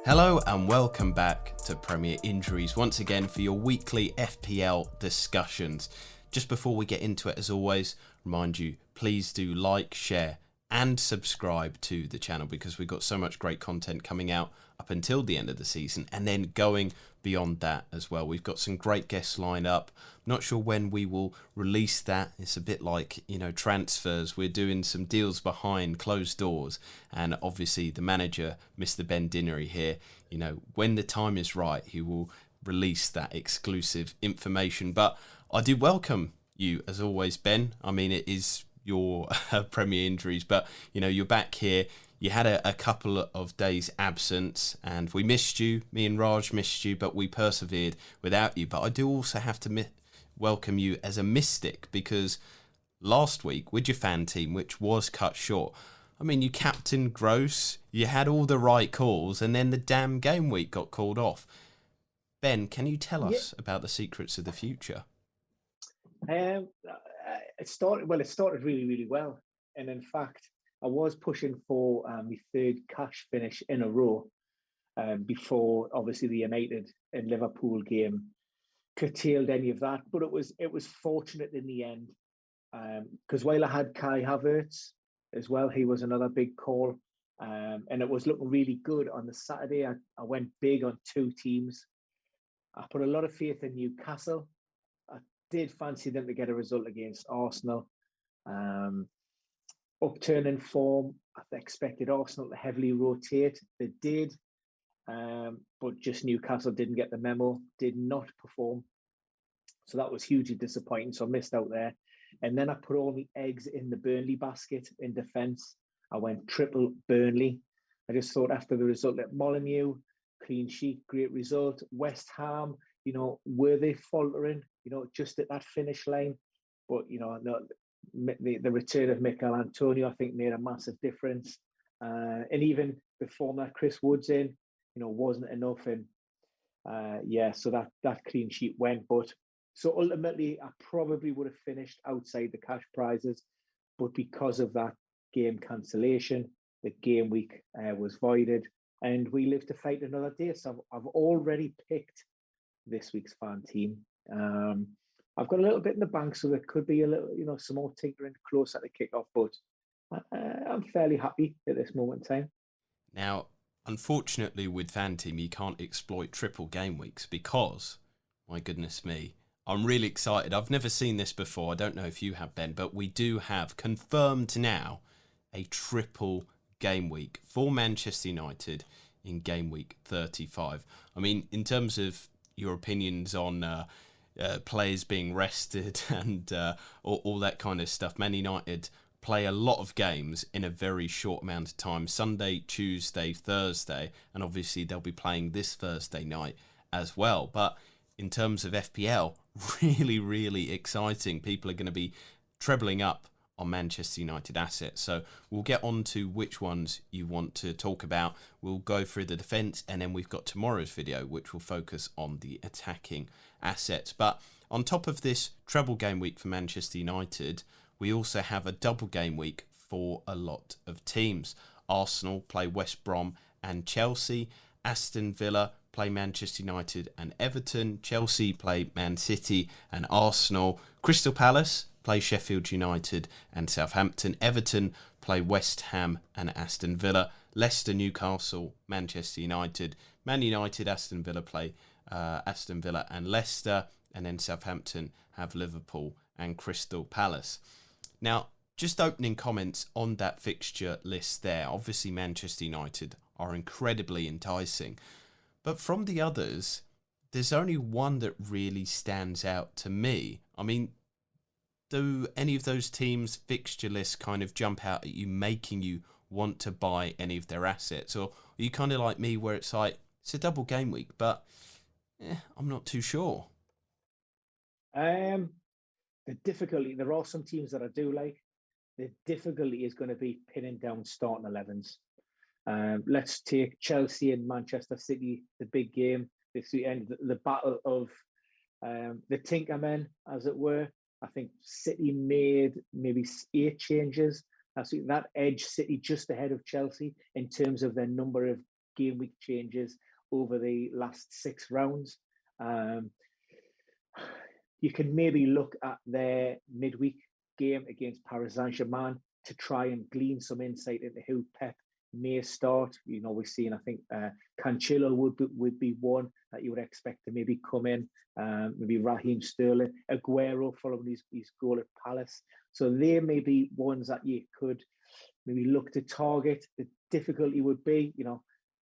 Hello and welcome back to Premier Injuries once again for your weekly FPL discussions. Just before we get into it, as always, remind you, please do like, share and subscribe to the channel because we've got so much great content coming out up until the end of the season and then going beyond that as well. We've got some great guests lined up. Not sure when we will release that. It's a bit like, transfers. We're doing some deals behind closed doors, and obviously the manager, Mr. Ben Dinnery here, when the time is right, he will release that exclusive information. But I do welcome you as always, Ben. I mean, it is your Premier Injuries, but you're back here. You had a couple of days absence and we missed you. Me and Raj missed you, but we persevered without you. But I do also have to welcome you as a mystic, because last week with your fan team, which was cut short, I mean, you captained Gross, you had all the right calls, and then the damn game week got called off. Ben, can you tell us about the secrets of the future? It started really, really well. And in fact, I was pushing for my third cash finish in a row before, obviously, the United and Liverpool game curtailed any of that. But it was fortunate in the end, because while I had Kai Havertz as well, he was another big call. And it was looking really good on the Saturday. I went big on two teams. I put a lot of faith in Newcastle. I did fancy them to get a result against Arsenal. Upturn in form. I expected Arsenal to heavily rotate. They did, but just Newcastle didn't get the memo, did not perform. So that was hugely disappointing. So I missed out there. And then I put all my eggs in the Burnley basket in defence. I went triple Burnley. I just thought after the result at Molineux, clean sheet, great result. West Ham, were they faltering, just at that finish line? But, the return of Mikel Antonio, I think, made a massive difference. And even before that, Chris Wood's in, wasn't enough. And so that clean sheet went. But so ultimately, I probably would have finished outside the cash prizes. But because of that game cancellation, the game week was voided. And we live to fight another day. So I've already picked this week's fan team. I've got a little bit in the bank, so there could be a little, some more tinkering closer to kick-off. But I'm fairly happy at this moment in time. Now, unfortunately, with fan team, you can't exploit triple game weeks because, my goodness me, I'm really excited. I've never seen this before. I don't know if you have, Ben, but we do have confirmed now a triple game week for Manchester United in game week 35. I mean, in terms of your opinions on players being rested and all that kind of stuff, Man United play a lot of games in a very short amount of time. Sunday, Tuesday, Thursday, and obviously they'll be playing this Thursday night as well. But in terms of FPL, really, really exciting. People are going to be trebling up on Manchester United assets. So we'll get on to which ones you want to talk about. We'll go through the defence, and then we've got tomorrow's video, which will focus on the attacking assets. But on top of this treble game week for Manchester United, we also have a double game week for a lot of teams. Arsenal play West Brom and Chelsea. Aston Villa play Manchester United and Everton. Chelsea play Man City and Arsenal. Crystal Palace play Sheffield United and Southampton. Everton play West Ham and Aston Villa. Leicester, Newcastle, Manchester United. Man United, Aston Villa play Aston Villa and Leicester. And then Southampton have Liverpool and Crystal Palace. Now, just opening comments on that fixture list there. Obviously, Manchester United are incredibly enticing. But from the others, there's only one that really stands out to me. I mean, do any of those teams' fixture lists kind of jump out at you, making you want to buy any of their assets? Or are you kind of like me, where it's like, it's a double game week, but I'm not too sure? The difficulty, there are some teams that I do like. The difficulty is going to be pinning down starting 11s. Let's take Chelsea and Manchester City, the big game this weekend, the battle of the Tinkermen, as it were. I think City made maybe 8 changes. last week. That edge City just ahead of Chelsea in terms of their number of game week changes over the last 6 rounds. You can maybe look at their midweek game against Paris Saint-Germain to try and glean some insight into who Pep may start. We've seen, I think, Cancelo would be one that you would expect to maybe come in. Maybe Raheem Sterling, Aguero following his goal at Palace. So they may be ones that you could maybe look to target. The difficulty would be,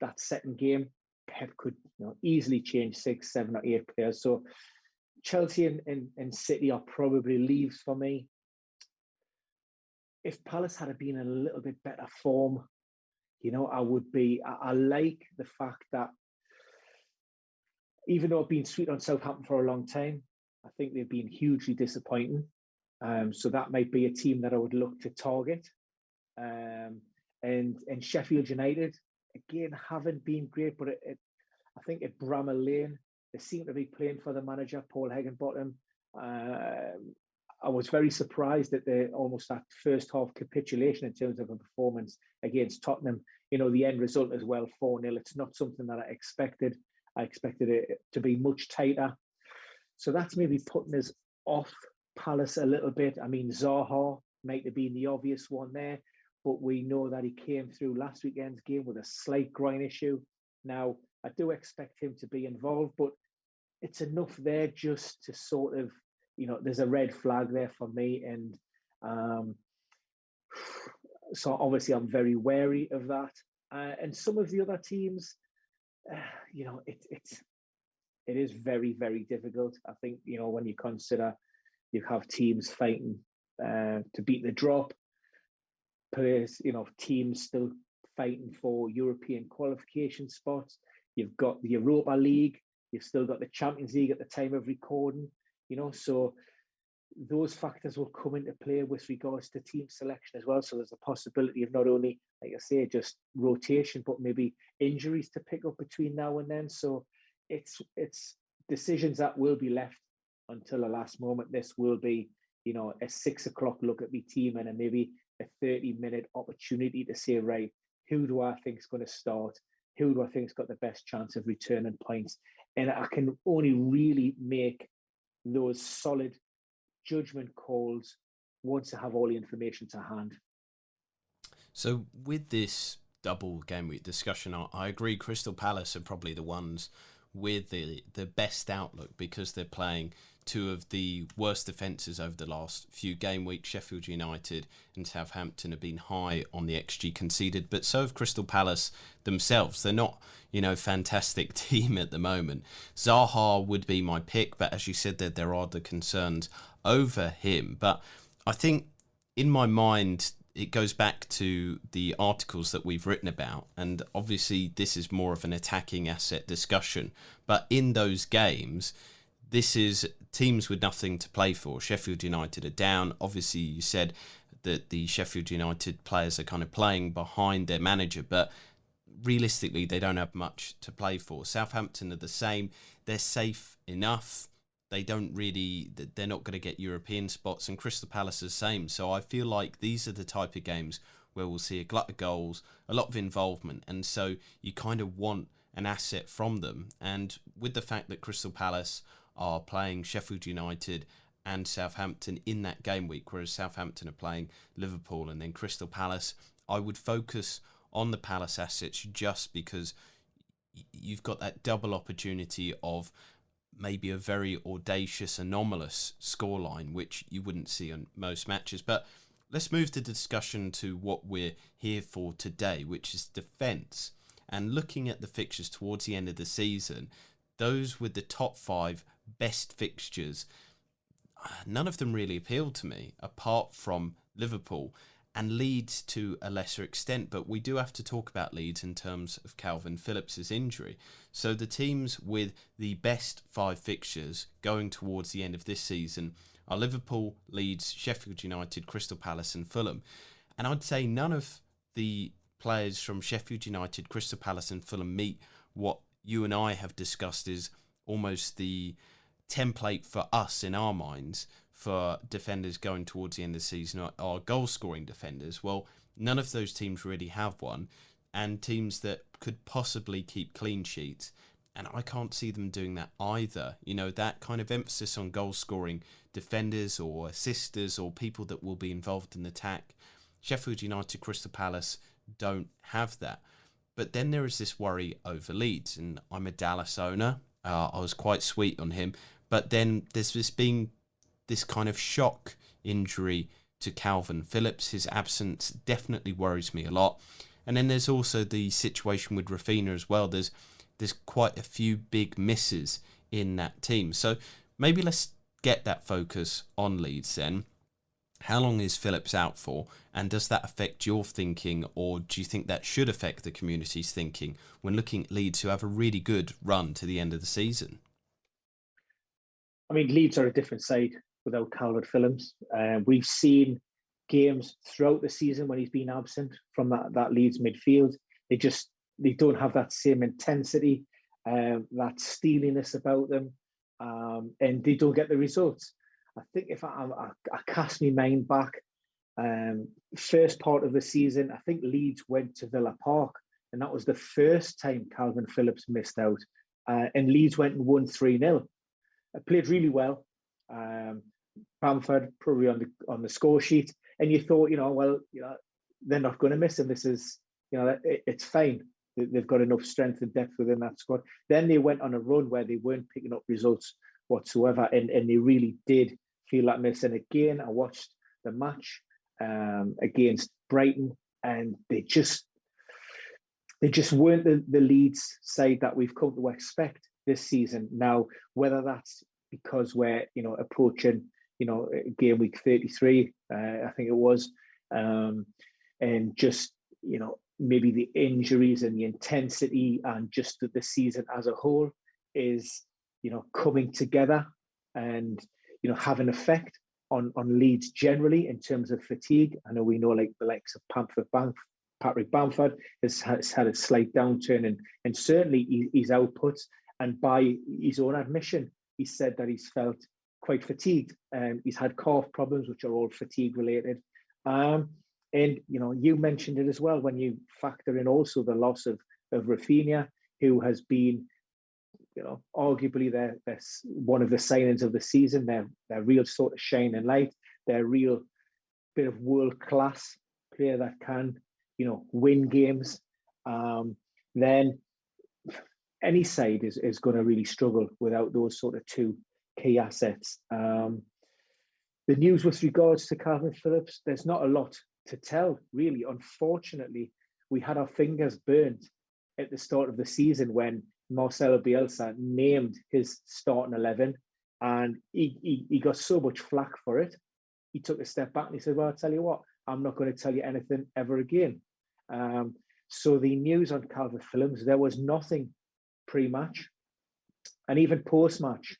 that second game, Pep could easily change 6, 7, or 8 players. So Chelsea and City are probably leaves for me. If Palace had been in a little bit better form, I like the fact that even though I've been sweet on Southampton for a long time, I think they've been hugely disappointing. So that might be a team that I would look to target. And Sheffield United, again, haven't been great, but I think at Bramall Lane, they seem to be playing for the manager, Paul Higginbottom. I was very surprised at almost that first half capitulation in terms of a performance against Tottenham. The end result as well, 4-0. It's not something that I expected. I expected it to be much tighter. So that's maybe putting us off Palace a little bit. I mean, Zaha might have been the obvious one there, but we know that he came through last weekend's game with a slight groin issue. Now, I do expect him to be involved, but it's enough there just to sort of, there's a red flag there for me. And so obviously I'm very wary of that. And some of the other teams, it is very, very difficult. I think, when you consider you have teams fighting to beat the drop, players, teams still fighting for European qualification spots. You've got the Europa League. You've still got the Champions League at the time of recording, so those factors will come into play with regards to team selection as well. So there's a possibility of not only, like I say, just rotation, but maybe injuries to pick up between now and then. So it's decisions that will be left until the last moment. This will be, a 6 o'clock look at my team and maybe a 30-minute opportunity to say, right, who do I think is going to start? Who do I think has got the best chance of returning points? And I can only really make those solid judgment calls once I have all the information to hand. So with this double game week discussion, I agree Crystal Palace are probably the ones with the best outlook because they're playing two of the worst defences over the last few game weeks. Sheffield United and Southampton have been high on the XG conceded, but so have Crystal Palace themselves. They're not, fantastic team at the moment. Zaha would be my pick, but as you said, there are the concerns over him. But I think in my mind, it goes back to the articles that we've written about. And obviously, this is more of an attacking asset discussion. But in those games, this is teams with nothing to play for. Sheffield United are down. Obviously, you said that the Sheffield United players are kind of playing behind their manager, but realistically, they don't have much to play for. Southampton are the same. They're safe enough. They're not going to get European spots, and Crystal Palace is the same. So I feel like these are the type of games where we'll see a glut of goals, a lot of involvement, and so you kind of want an asset from them. And with the fact that Crystal Palace are playing Sheffield United and Southampton in that game week, whereas Southampton are playing Liverpool and then Crystal Palace, I would focus on the Palace assets just because you've got that double opportunity of maybe a very audacious, anomalous scoreline, which you wouldn't see on most matches. But let's move the discussion to what we're here for today, which is defence. And looking at the fixtures towards the end of the season, those with the top 5 best fixtures, none of them really appealed to me, apart from Liverpool and Leeds to a lesser extent. But we do have to talk about Leeds in terms of Calvin Phillips' injury. So the teams with the best 5 fixtures going towards the end of this season are Liverpool, Leeds, Sheffield United, Crystal Palace and Fulham. And I'd say none of the players from Sheffield United, Crystal Palace and Fulham meet what you and I have discussed is almost the template for us in our minds for defenders going towards the end of the season are goal-scoring defenders. Well, none of those teams really have one, and teams that could possibly keep clean sheets, and I can't see them doing that either. You know, that kind of emphasis on goal-scoring defenders or assisters or people that will be involved in the attack. Sheffield United, Crystal Palace don't have that. But then there is this worry over Leeds, and I'm a Dallas owner. I was quite sweet on him. But then there's this kind of shock injury to Calvin Phillips. His absence definitely worries me a lot. And then there's also the situation with Rafinha as well. There's quite a few big misses in that team. So maybe let's get that focus on Leeds then. How long is Phillips out for? And does that affect your thinking, or do you think that should affect the community's thinking when looking at Leeds, who have a really good run to the end of the season? I mean, Leeds are a different side without Calvin Phillips. We've seen games throughout the season when he's been absent from that Leeds midfield. They don't have that same intensity, that steeliness about them, and they don't get the results. I think if I cast my mind back, first part of the season, I think Leeds went to Villa Park, and that was the first time Calvin Phillips missed out. And Leeds went and won 3-0. Played really well. Bamford probably on the score sheet, and you thought, they're not going to miss him. This is, it's fine. They've got enough strength and depth within that squad. Then they went on a run where they weren't picking up results whatsoever, and they really did feel like missing. Again, I watched the match against Brighton, and they just weren't the Leeds side that we've come to expect this season. Now, whether that's because we're approaching game week 33, I think it was, and just maybe the injuries and the intensity and just the season as a whole is coming together and have an effect on Leeds generally in terms of fatigue. I know we know like the likes of Patrick Bamford has had a slight downturn and certainly his output, and by his own admission, he said that he's felt quite fatigued. He's had calf problems, which are all fatigue related. And you mentioned it as well when you factor in also the loss of Rafinha, who has been arguably they're one of the signings of the season. They're real sort of shining light. They're real bit of world class player that can win games. Then any side is going to really struggle without those sort of two key assets. The news with regards to Calvin Phillips, there's not a lot to tell really. Unfortunately, we had our fingers burnt at the start of the season when Marcelo Bielsa named his starting 11, and he got so much flack for it. He took a step back and he said, well, I'll tell you what, I'm not going to tell you anything ever again. So the news on Calvin Phillips, there was nothing pre-match, and even post-match.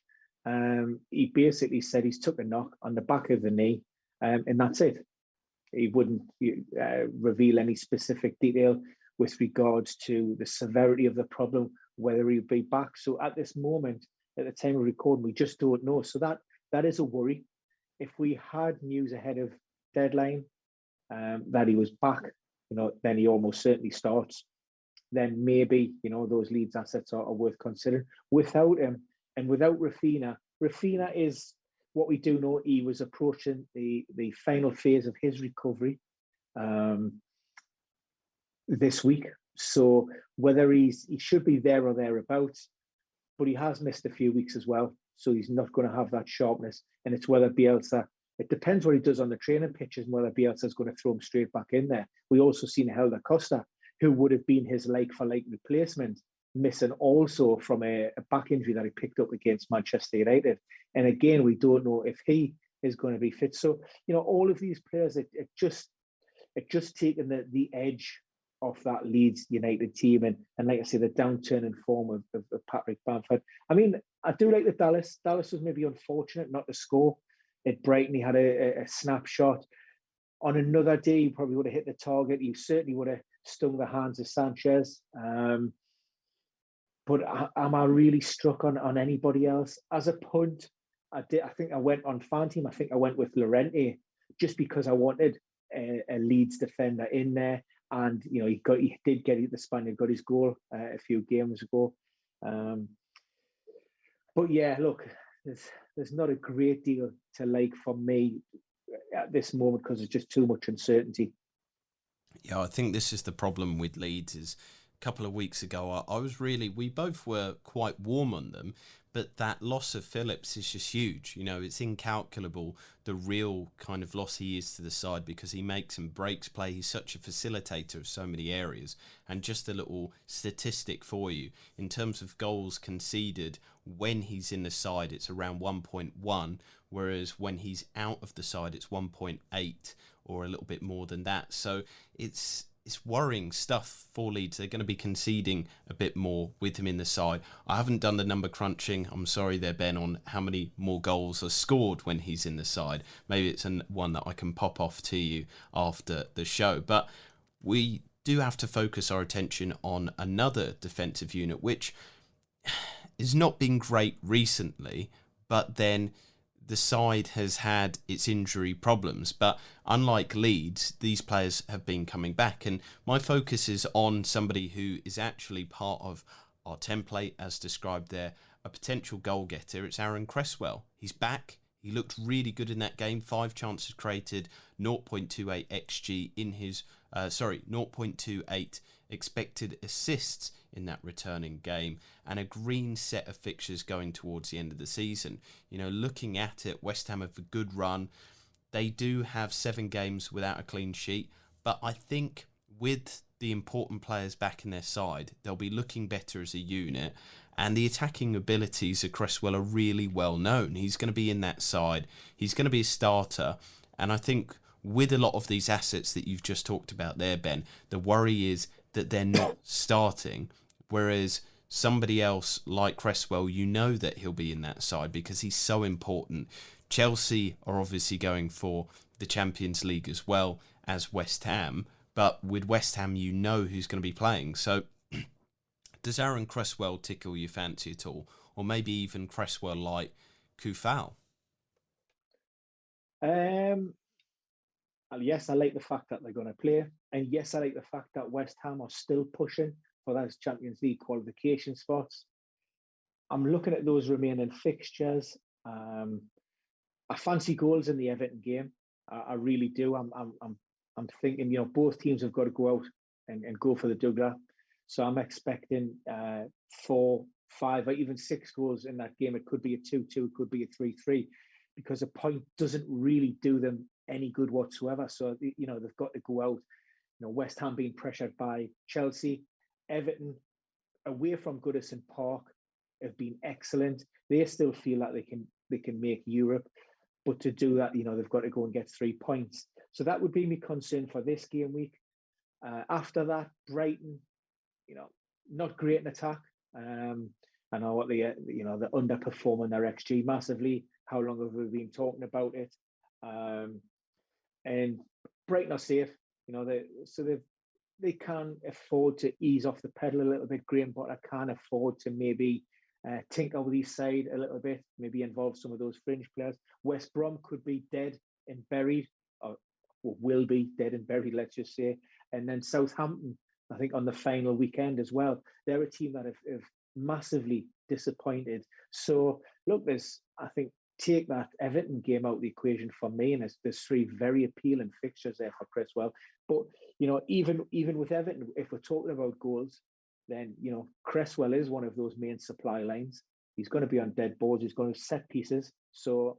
He basically said he's took a knock on the back of the knee, and that's it. He wouldn't reveal any specific detail with regards to the severity of the problem, whether he'll be back. So at this moment, at the time of recording, we just don't know. So that is a worry. If we had news ahead of deadline that he was back, then he almost certainly starts. Then maybe those Leeds assets are worth considering. Without him and without Rafinha is what we do know. He was approaching the final phase of his recovery this week. So whether he should be there or thereabouts, but he has missed a few weeks as well. So he's not going to have that sharpness. And it's whether Bielsa, it depends what he does on the training pitches and whether Bielsa is going to throw him straight back in there. We also seen Helder Costa, who would have been his like-for-like replacement, missing also from a back injury that he picked up against Manchester United. And again, we don't know if he is going to be fit. So, all of these players, it just taken the edge off that Leeds United team. And like I say, the downturn in form of Patrick Bamford. I mean, I do like the Dallas. Dallas was maybe unfortunate not to score. At Brighton, he had a snapshot. On another day, he probably would have hit the target. He certainly would have stung the hands of Sanchez. But am I really struck on anybody else? As a punt, I did. I think I went on fan team. I think I went with Llorente just because I wanted a Leeds defender in there, and he did get the Spaniard got his goal a few games ago. Um, but yeah, look, there's not a great deal to like for me at this moment because there's just too much uncertainty. Yeah, I think this is the problem with Leeds. Is a couple of weeks ago, I was really, we both were quite warm on them, but that loss of Phillips is just huge. It's incalculable the real kind of loss he is to the side because he makes and breaks play. He's such a facilitator of so many areas. And just a little statistic for you in terms of goals conceded when he's in the side, it's around 1.1, whereas when he's out of the side, it's 1.8 or a little bit more than that. So it's worrying stuff for Leeds. They're going to be conceding a bit more with him in the side. I haven't done the number crunching. I'm sorry there, Ben, on how many more goals are scored when he's in the side. Maybe it's one that I can pop off to you after the show. But we do have to focus our attention on another defensive unit, which has not been great recently, but then the side has had its injury problems. But unlike Leeds, these players have been coming back. And my focus is on somebody who is actually part of our template, as described there, a potential goal getter. It's Aaron Cresswell. He's back. He looked really good in that game. 5 chances created, 0.28 XG in his, 0.28 expected assists in that returning game, and a green set of fixtures going towards the end of the season. Looking at it, West Ham have a good run. They do have 7 games without a clean sheet, but I think with the important players back in their side, they'll be looking better as a unit, and the attacking abilities of Cresswell are really well known. He's going to be in that side. He's going to be a starter, and I think with a lot of these assets that you've just talked about there, Ben, the worry is that they're not starting, whereas somebody else like Cresswell, that he'll be in that side because he's so important. Chelsea are obviously going for the Champions League as well as West Ham, but with West Ham, who's going to be playing. So does Aaron Cresswell tickle your fancy at all? Or maybe even Cresswell like Kufal? Yes, I like the fact that they're going to play. And yes, I like the fact that West Ham are still pushing for those Champions League qualification spots. I'm looking at those remaining fixtures. I fancy goals in the Everton game. I really do. I'm thinking, both teams have got to go out and go for the jugular. So I'm expecting 4, 5, or even 6 goals in that game. It could be a 2-2, it could be a 3-3, because a point doesn't really do them any good whatsoever. So, they've got to go out. West Ham being pressured by Chelsea, Everton away from Goodison Park have been excellent. They still feel like they can make Europe, but to do that, they've got to go and get 3 points. So that would be my concern for this game week. After that, Brighton, not great in attack. I know what they're underperforming their XG massively. How long have we been talking about it? And Brighton are safe. They can afford to ease off the pedal a little bit. Graham Potter can afford to maybe tinker with his side a little bit, maybe involve some of those fringe players. West Brom could be dead and buried, or will be dead and buried, let's just say. And then Southampton, I think, on the final weekend as well. They're a team that have massively disappointed. So, look, I think, take that Everton game out of the equation for me, and there's 3 very appealing fixtures there for Cresswell. But, even with Everton, if we're talking about goals, then, Cresswell is one of those main supply lines. He's going to be on dead balls. He's going to set pieces. So,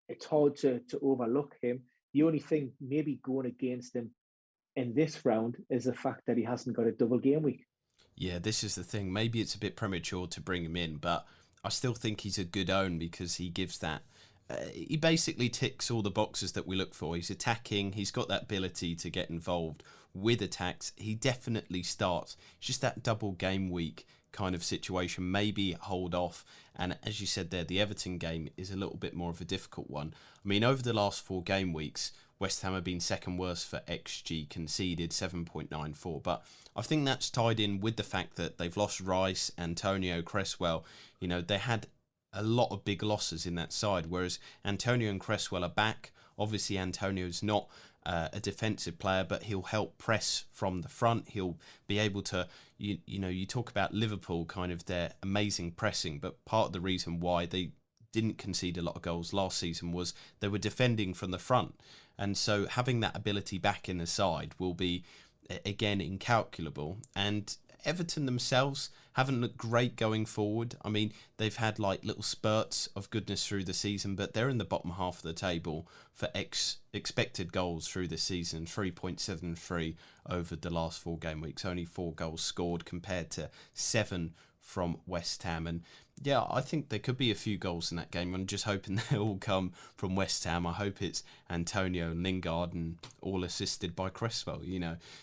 it's hard to overlook him. The only thing maybe going against him in this round is the fact that he hasn't got a double game week. Yeah, this is the thing. Maybe it's a bit premature to bring him in, but I still think he's a good own because he gives that. He basically ticks all the boxes that we look for. He's attacking. He's got that ability to get involved with attacks. He definitely starts. It's just that double game week kind of situation. Maybe hold off. And as you said there, the Everton game is a little bit more of a difficult one. I mean, over the last 4 game weeks, West Ham have been second worst for XG conceded, 7.94. But I think that's tied in with the fact that they've lost Rice, Antonio, Cresswell. They had a lot of big losses in that side, whereas Antonio and Cresswell are back. Obviously, Antonio's not a defensive player, but he'll help press from the front. He'll be able to, you talk about Liverpool, kind of their amazing pressing, but part of the reason why they didn't concede a lot of goals last season was they were defending from the front. And so having that ability back in the side will be, again, incalculable. And Everton themselves haven't looked great going forward. I mean, they've had like little spurts of goodness through the season, but they're in the bottom half of the table for expected goals through the season, 3.73 over the last 4 game weeks. Only 4 goals scored compared to 7 from West Ham. And yeah, I think there could be a few goals in that game. I'm just hoping they all come from West Ham. I hope it's Antonio and Lingard and all assisted by Cresswell,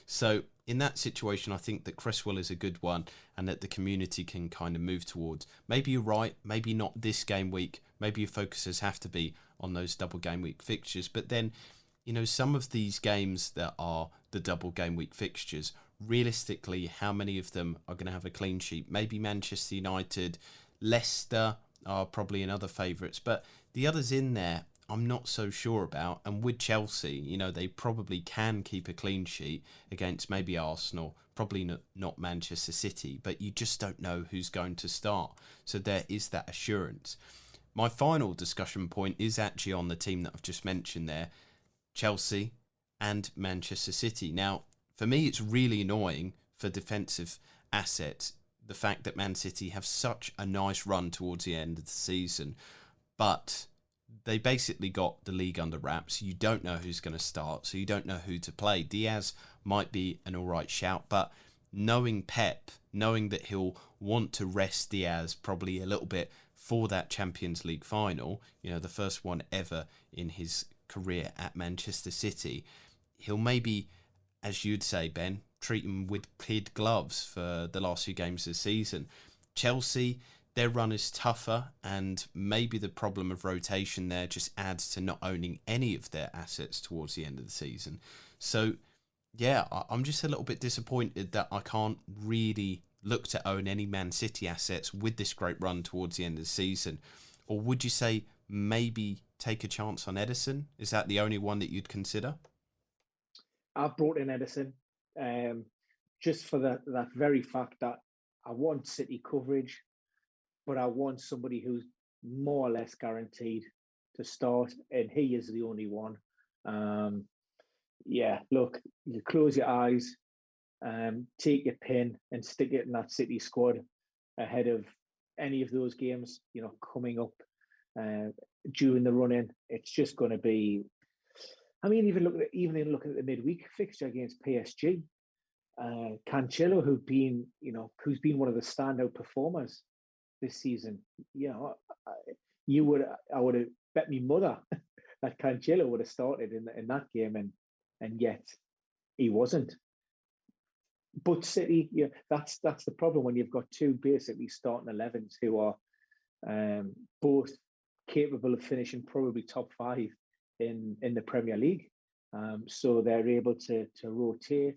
So in that situation, I think that Cresswell is a good one and that the community can kind of move towards. Maybe you're right, maybe not this game week. Maybe your focuses have to be on those double game week fixtures. But then, some of these games that are the double game week fixtures, realistically, how many of them are going to have a clean sheet? Maybe Manchester United, Leicester are probably another favourites, but the others in there I'm not so sure about. And with Chelsea, they probably can keep a clean sheet against maybe Arsenal, probably not Manchester City, but you just don't know who's going to start. So there is that assurance. My final discussion point is actually on the team that I've just mentioned there, Chelsea and Manchester City. Now, for me, it's really annoying for defensive assets, the fact that Man City have such a nice run towards the end of the season, but they basically got the league under wraps. You don't know who's going to start, so you don't know who to play. Diaz might be an all right shout, but knowing Pep, knowing that he'll want to rest Diaz probably a little bit for that Champions League final, the first one ever in his career at Manchester City, he'll maybe, as you'd say, Ben, treat him with kid gloves for the last few games of the season. Chelsea, their run is tougher, and maybe the problem of rotation there just adds to not owning any of their assets towards the end of the season. So, yeah, I'm just a little bit disappointed that I can't really look to own any Man City assets with this great run towards the end of the season. Or would you say maybe take a chance on Edison? Is that the only one that you'd consider? I've brought in Edison just for that very fact that I want City coverage, but I want somebody who's more or less guaranteed to start, and he is the only one. Yeah, look, you close your eyes, take your pin and stick it in that City squad ahead of any of those games, coming up during the run-in. It's just going to be. I mean, even looking at the midweek fixture against PSG, Cancelo, who's been one of the standout performers this season. I would have bet me mother that Cancelo would have started in that game, and yet he wasn't. But City, that's the problem when you've got two basically starting 11s who are both capable of finishing probably top 5 in the Premier League. So they're able to rotate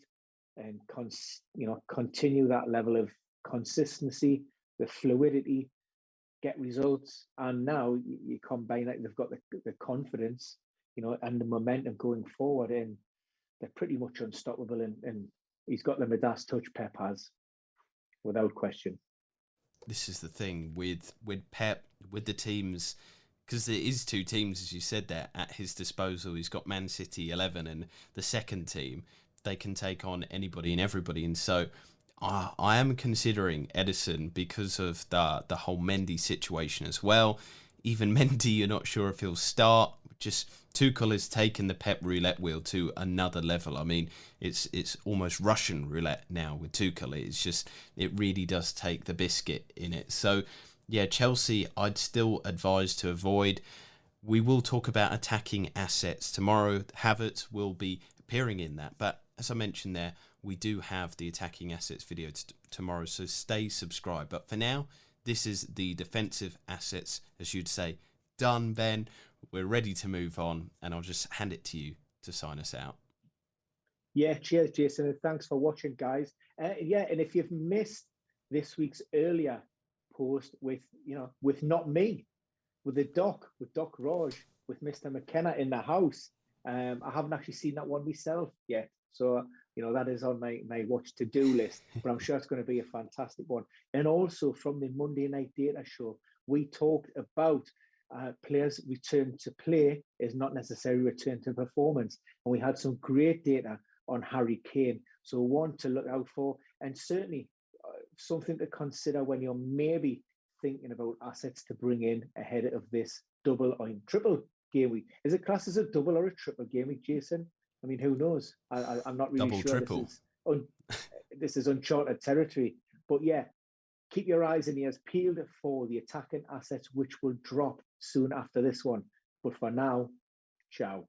and continue that level of consistency, the fluidity, get results. And now you combine that, they've got the confidence, and the momentum going forward, and they're pretty much unstoppable. And he's got the Midas touch, Pep has, without question. This is the thing with Pep, with the teams, because there is 2 teams, as you said there, at his disposal. He's got Man City 11, and the second team, they can take on anybody and everybody. And so I am considering Edison because of the whole Mendy situation as well. Even Mendy, you're not sure if he'll start. Just Tuchel has taken the Pep roulette wheel to another level. I mean, it's almost Russian roulette now with Tuchel. It's just, it really does take the biscuit in it. So, yeah, Chelsea, I'd still advise to avoid. We will talk about attacking assets tomorrow. Havertz will be appearing in that. But as I mentioned there, we do have the attacking assets video tomorrow, so stay subscribed. But for now, this is the defensive assets, as you'd say, done, Ben. We're ready to move on, and I'll just hand it to you to sign us out. Yeah, cheers, Jason, and thanks for watching, guys. And if you've missed this week's earlier post with, with not me, with the doc, with Doc Raj, with Mr. McKenna in the house. I haven't actually seen that one myself yet. So, that is on my watch to-do list, but I'm sure it's going to be a fantastic one. And also from the Monday Night Data Show, we talked about players' return to play is not necessarily return to performance. And we had some great data on Harry Kane. So one to look out for, and certainly something to consider when you're maybe thinking about assets to bring in ahead of this double or triple game week. Is it classed as a double or a triple game week, Jason? I mean, who knows? I'm not really double, sure. Triple. This is uncharted territory. But yeah, keep your eyes and ears peeled for the attacking assets, which will drop soon after this one. But for now, ciao.